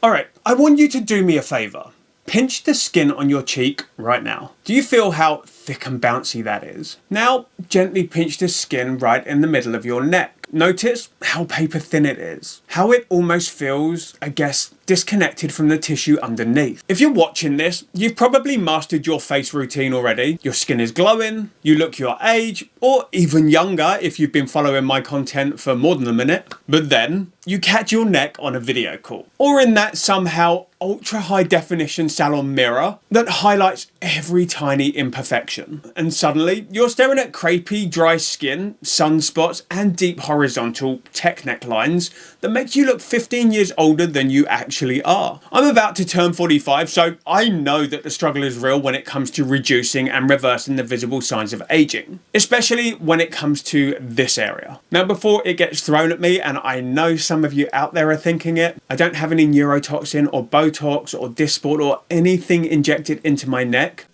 Alright, I want you to do me a favour. Pinch the skin on your cheek right now. Do you feel how thick and bouncy that is? Now, gently pinch the skin right in the middle of your neck. Notice how paper thin it is. How it almost feels, I guess, disconnected from the tissue underneath. If you're watching this, you've probably mastered your face routine already. Your skin is glowing, you look your age, or even younger if you've been following my content for more than a minute. But then, you catch your neck on a video call, or in that somehow ultra high definition salon mirror that highlights every tiny imperfection. And suddenly, you're staring at crepey, dry skin, sunspots, and deep horizontal tech necklines that make you look 15 years older than you actually are. I'm about to turn 45, so I know that the struggle is real when it comes to reducing and reversing the visible signs of aging, especially when it comes to this area. Now, before it gets thrown at me, and I know some of you out there are thinking it, I don't have any neurotoxin or Botox or Dysport or anything injected into my neck.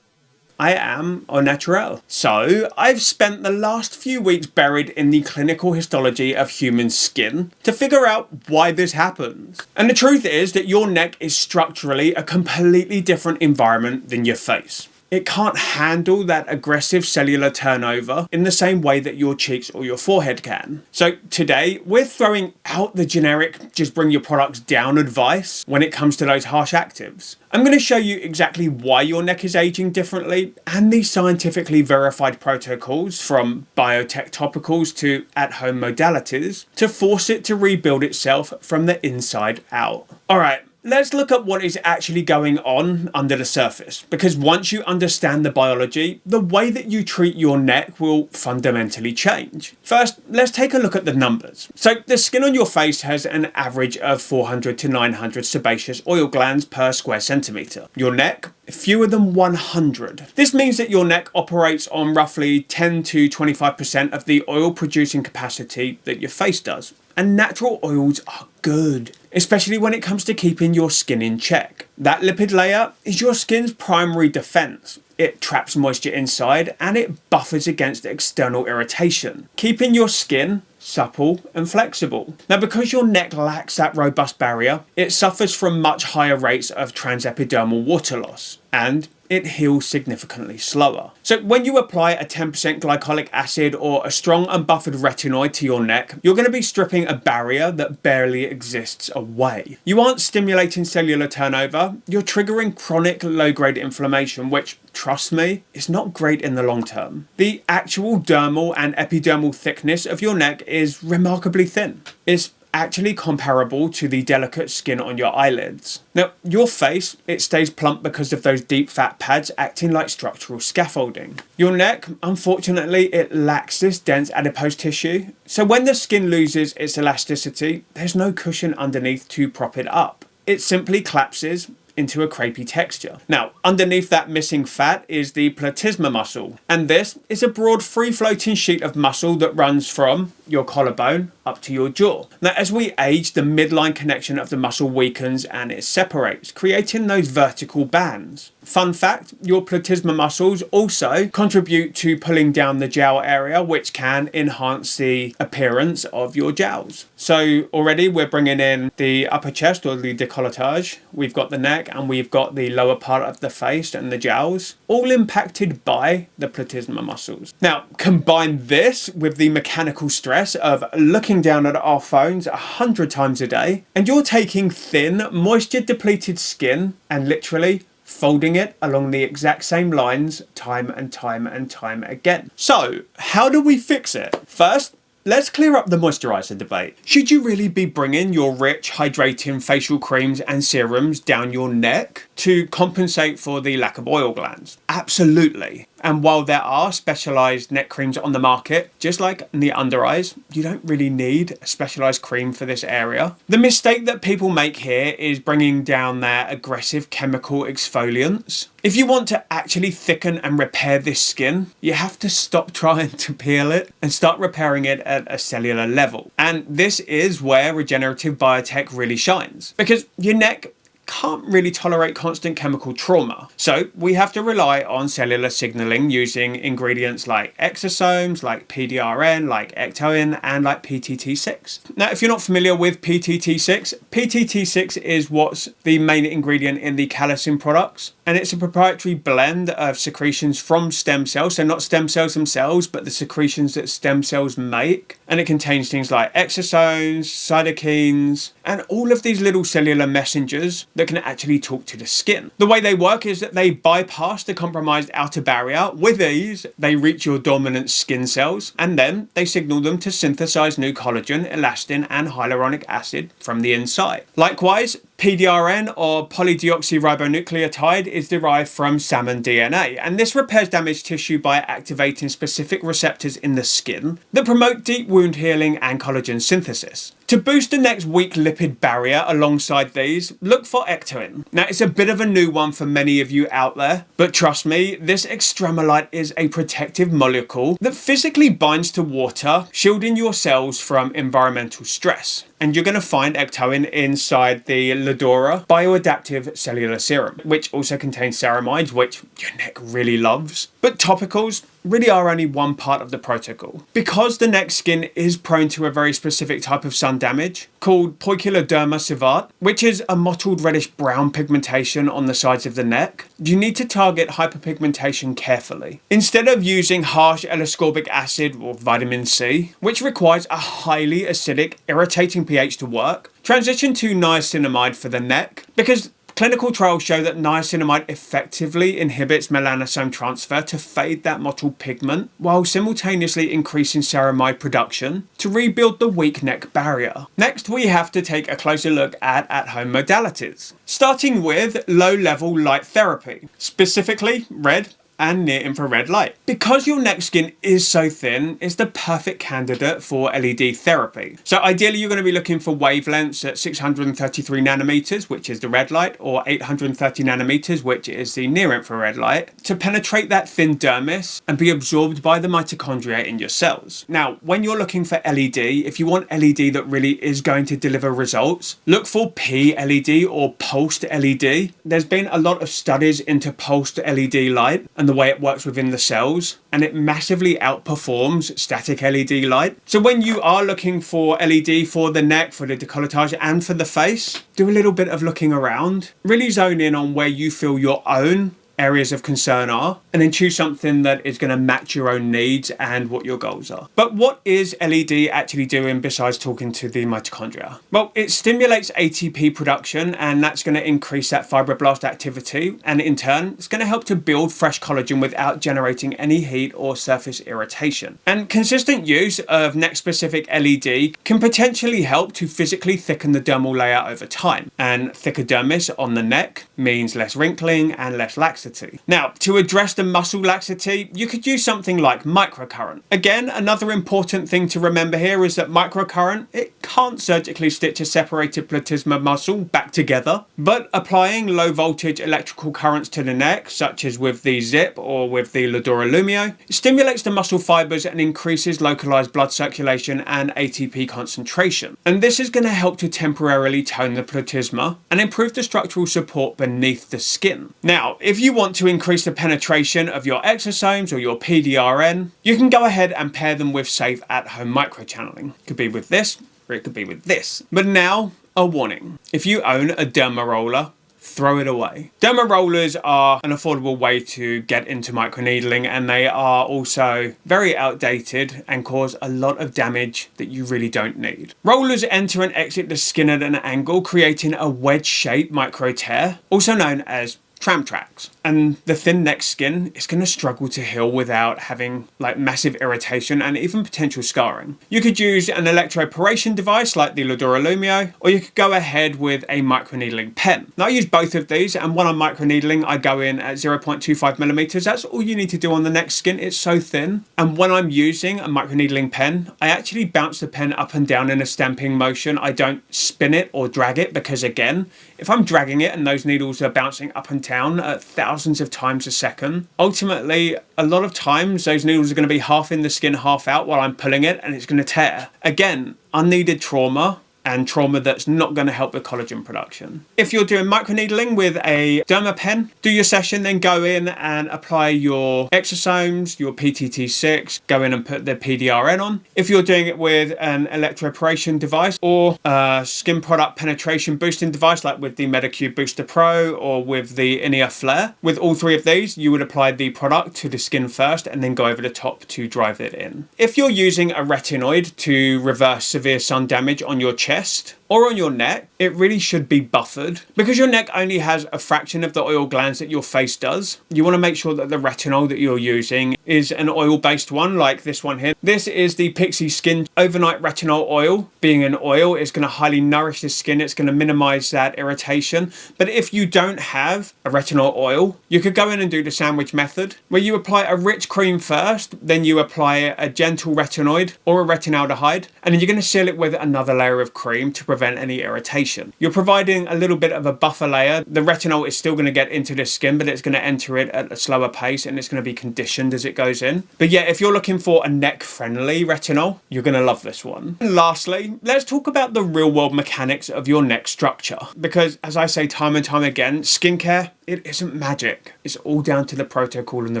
I am au naturel. So I've spent the last few weeks buried in the clinical histology of human skin to figure out why this happens. And the truth is that your neck is structurally a completely different environment than your face. It can't handle that aggressive cellular turnover in the same way that your cheeks or your forehead can. So today, we're throwing out the generic just bring your products down advice when it comes to those harsh actives. I'm going to show you exactly why your neck is aging differently and the scientifically verified protocols from biotech topicals to at-home modalities to force it to rebuild itself from the inside out. Alright. Let's look at what is actually going on under the surface, because once you understand the biology, the way that you treat your neck will fundamentally change. First, let's take a look at the numbers. So the skin on your face has an average of 400 to 900 sebaceous oil glands per square centimetre. Your neck, fewer than 100. This means that your neck operates on roughly 10 to 25% of the oil producing capacity that your face does. And natural oils are good, especially when it comes to keeping your skin in check. That lipid layer is your skin's primary defense. It traps moisture inside and it buffers against external irritation, keeping your skin supple and flexible. Now, because your neck lacks that robust barrier, it suffers from much higher rates of transepidermal water loss, and it heals significantly slower. So when you apply a 10% glycolic acid or a strong unbuffered retinoid to your neck, you're going to be stripping a barrier that barely exists away. You aren't stimulating cellular turnover, you're triggering chronic low-grade inflammation, which, trust me, is not great in the long term. The actual dermal and epidermal thickness of your neck is remarkably thin. It's actually comparable to the delicate skin on your eyelids. Now, your face, it stays plump because of those deep fat pads acting like structural scaffolding. Your neck, unfortunately, it lacks this dense adipose tissue, so when the skin loses its elasticity, there's no cushion underneath to prop it up. It simply collapses into a crepey texture. Now, underneath that missing fat is the platysma muscle, and this is a broad free-floating sheet of muscle that runs from your collarbone up to your jaw. Now, as we age, the midline connection of the muscle weakens and it separates, creating those vertical bands. Fun fact, your platysma muscles also contribute to pulling down the jowl area, which can enhance the appearance of your jowls. So already we're bringing in the upper chest or the décolletage, we've got the neck, and we've got the lower part of the face and the jowls, all impacted by the platysma muscles. Now, combine this with the mechanical stress of looking down at our phones 100 times a day, and you're taking thin, moisture depleted skin and literally folding it along the exact same lines time and time and time again. So, how do we fix it? First, let's clear up the moisturizer debate. Should you really be bringing your rich, hydrating facial creams and serums down your neck to compensate for the lack of oil glands? Absolutely. And while there are specialized neck creams on the market, just like in the under eyes, you don't really need a specialized cream for this area. The mistake that people make here is bringing down their aggressive chemical exfoliants. If you want to actually thicken and repair this skin, you have to stop trying to peel it and start repairing it at a cellular level. And this is where regenerative biotech really shines, because your neck can't really tolerate constant chemical trauma. So we have to rely on cellular signaling using ingredients like exosomes, like PDRN, like Ectoin, and like PTT6. Now, if you're not familiar with PTT6, PTT6 is what's the main ingredient in the calcium products, and it's a proprietary blend of secretions from stem cells, so not stem cells themselves, but the secretions that stem cells make. And it contains things like exosomes, cytokines, and all of these little cellular messengers that can actually talk to the skin. The way they work is that they bypass the compromised outer barrier. With ease, they reach your dominant skin cells, and then they signal them to synthesize new collagen, elastin, and hyaluronic acid from the inside. Likewise, PDRN, or polydeoxyribonucleotide, is derived from salmon DNA, and this repairs damaged tissue by activating specific receptors in the skin that promote deep wound healing and collagen synthesis. To boost the neck's weak lipid barrier alongside these, look for Ectoin. Now, it's a bit of a new one for many of you out there, but trust me, this extremolite is a protective molecule that physically binds to water, shielding your cells from environmental stress. And you're going to find Ectoin inside the Ledora bioadaptive cellular serum, which also contains ceramides, which your neck really loves. But topicals really are only one part of the protocol. Because the neck skin is prone to a very specific type of sun damage called poikiloderma sivart, which is a mottled reddish brown pigmentation on the sides of the neck, you need to target hyperpigmentation carefully. Instead of using harsh L-ascorbic acid or vitamin C, which requires a highly acidic, irritating pH to work, transition to niacinamide for the neck, because clinical trials show that niacinamide effectively inhibits melanosome transfer to fade that mottled pigment while simultaneously increasing ceramide production to rebuild the weak neck barrier. Next, we have to take a closer look at at-home modalities, starting with low-level light therapy, specifically red and near-infrared light. Because your neck skin is so thin, it's the perfect candidate for LED therapy. So ideally, you're going to be looking for wavelengths at 633 nanometers, which is the red light, or 830 nanometers, which is the near-infrared light, to penetrate that thin dermis and be absorbed by the mitochondria in your cells. Now, when you're looking for LED, if you want LED that really is going to deliver results, look for P-LED or pulsed LED. There's been a lot of studies into pulsed LED light and the way it works within the cells, and it massively outperforms static LED light. So when you are looking for LED for the neck, for the décolletage, and for the face, do a little bit of looking around. Really zone in on where you feel your own areas of concern are, and then choose something that is going to match your own needs and what your goals are. But what is LED actually doing besides talking to the mitochondria? Well, it stimulates ATP production, and that's going to increase that fibroblast activity, and in turn, it's going to help to build fresh collagen without generating any heat or surface irritation. And consistent use of neck-specific LED can potentially help to physically thicken the dermal layer over time, and thicker dermis on the neck means less wrinkling and less laxity. Now, to address the muscle laxity, you could use something like microcurrent. Again, another important thing to remember here is that microcurrent, it can't surgically stitch a separated platysma muscle back together, but applying low voltage electrical currents to the neck, such as with the Zip or with the Ledora Lumio, it stimulates the muscle fibers and increases localized blood circulation and ATP concentration. And this is going to help to temporarily tone the platysma and improve the structural support beneath the skin. Now, if you want to increase the penetration of your exosomes or your PDRN, you can go ahead and pair them with safe at-home microchanneling. It could be with this, or it could be with this. But now, a warning. If you own a derma roller, throw it away. Derma rollers are an affordable way to get into microneedling, and they are also very outdated and cause a lot of damage that you really don't need. Rollers enter and exit the skin at an angle, creating a wedge-shaped micro tear, also known as tram tracks. And the thin neck skin is going to struggle to heal without having like massive irritation and even potential scarring. You could use an electroporation device like the Ledora Lumio, or you could go ahead with a microneedling pen. Now I use both of these, and when I'm microneedling, I go in at 0.25 millimeters. That's all you need to do on the neck skin. It's so thin. And when I'm using a microneedling pen, I actually bounce the pen up and down in a stamping motion. I don't spin it or drag it, because again, if I'm dragging it and those needles are bouncing up and down at thousands of times a second, ultimately, a lot of times those needles are going to be half in the skin, half out while I'm pulling it, and it's going to tear. Again, unneeded trauma and trauma that's not going to help with collagen production. If you're doing microneedling with a derma pen, do your session, then go in and apply your Exosomes, your PTT6, go in and put the PDRN on. If you're doing it with an electroporation device or a skin product penetration boosting device like with the Medicube Booster Pro or with the Inia Flare, with all three of these you would apply the product to the skin first and then go over the top to drive it in. If you're using a retinoid to reverse severe sun damage on your chest or on your neck, it really should be buffered. Because your neck only has a fraction of the oil glands that your face does, you want to make sure that the retinol that you're using is an oil-based one, like this one here. This is the Pixie Skin Overnight Retinol Oil. Being an oil, it's going to highly nourish the skin, it's going to minimize that irritation. But if you don't have a retinol oil, you could go in and do the sandwich method, where you apply a rich cream first, then you apply a gentle retinoid or a retinaldehyde, and then you're going to seal it with another layer of cream to prevent any irritation. You're providing a little bit of a buffer layer. The retinol is still going to get into the skin, but it's going to enter it at a slower pace and it's going to be conditioned as it goes in. But yeah, if you're looking for a neck-friendly retinol, you're going to love this one. And lastly, let's talk about the real-world mechanics of your neck structure. Because as I say time and time again, skincare, it isn't magic. It's all down to the protocol and the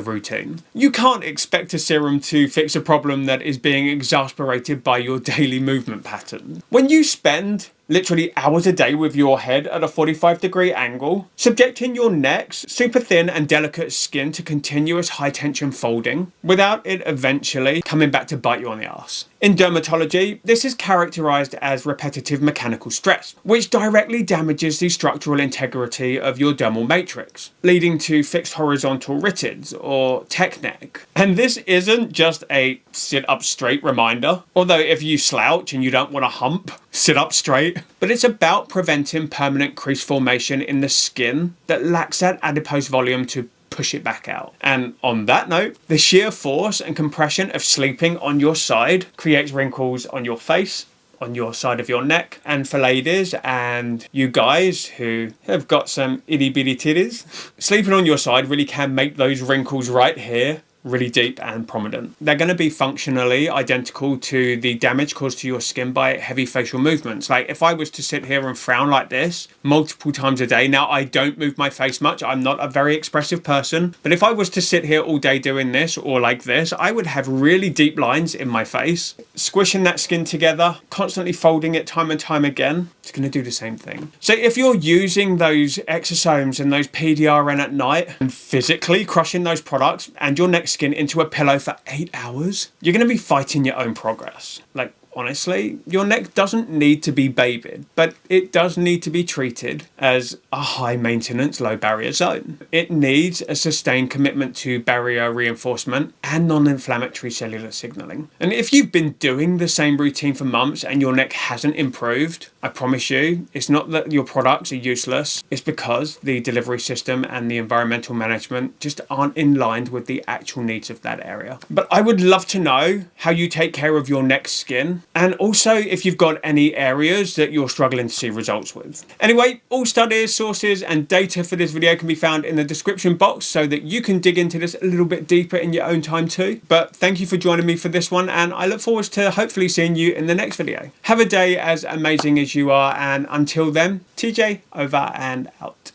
routine. You can't expect a serum to fix a problem that is being exasperated by your daily movement pattern. When you spend literally hours a day with your head at a 45-degree angle, subjecting your neck's super thin and delicate skin to continuous high tension folding without it eventually coming back to bite you on the arse. In dermatology, this is characterized as repetitive mechanical stress, which directly damages the structural integrity of your dermal matrix, leading to fixed horizontal ritids or tech neck. And this isn't just a sit up straight reminder, although if you slouch and you don't want to hump, sit up straight, but it's about preventing permanent crease formation in the skin that lacks that adipose volume to push it back out. And on that note, the sheer force and compression of sleeping on your side creates wrinkles on your face, on your side of your neck. And for ladies and you guys who have got some itty bitty titties, sleeping on your side really can make those wrinkles right here really deep and prominent. They're going to be functionally identical to the damage caused to your skin by heavy facial movements. Like if I was to sit here and frown like this multiple times a day, now I don't move my face much, I'm not a very expressive person, but if I was to sit here all day doing this or like this, I would have really deep lines in my face. Squishing that skin together, constantly folding it time and time again, it's going to do the same thing. So if you're using those exosomes and those PDRN at night and physically crushing those products and your neck skin into a pillow for 8 hours, you're going to be fighting your own progress. Like, honestly, your neck doesn't need to be babied, but it does need to be treated as a high maintenance, low barrier zone. It needs a sustained commitment to barrier reinforcement and non-inflammatory cellular signaling. And if you've been doing the same routine for months and your neck hasn't improved, I promise you, it's not that your products are useless, it's because the delivery system and the environmental management just aren't in line with the actual needs of that area. But I would love to know how you take care of your neck skin, and also if you've got any areas that you're struggling to see results with. Anyway, all studies, sources and data for this video can be found in the description box so that you can dig into this a little bit deeper in your own time too. But thank you for joining me for this one, and I look forward to hopefully seeing you in the next video. Have a day as amazing as you are, and until then, TJ over and out.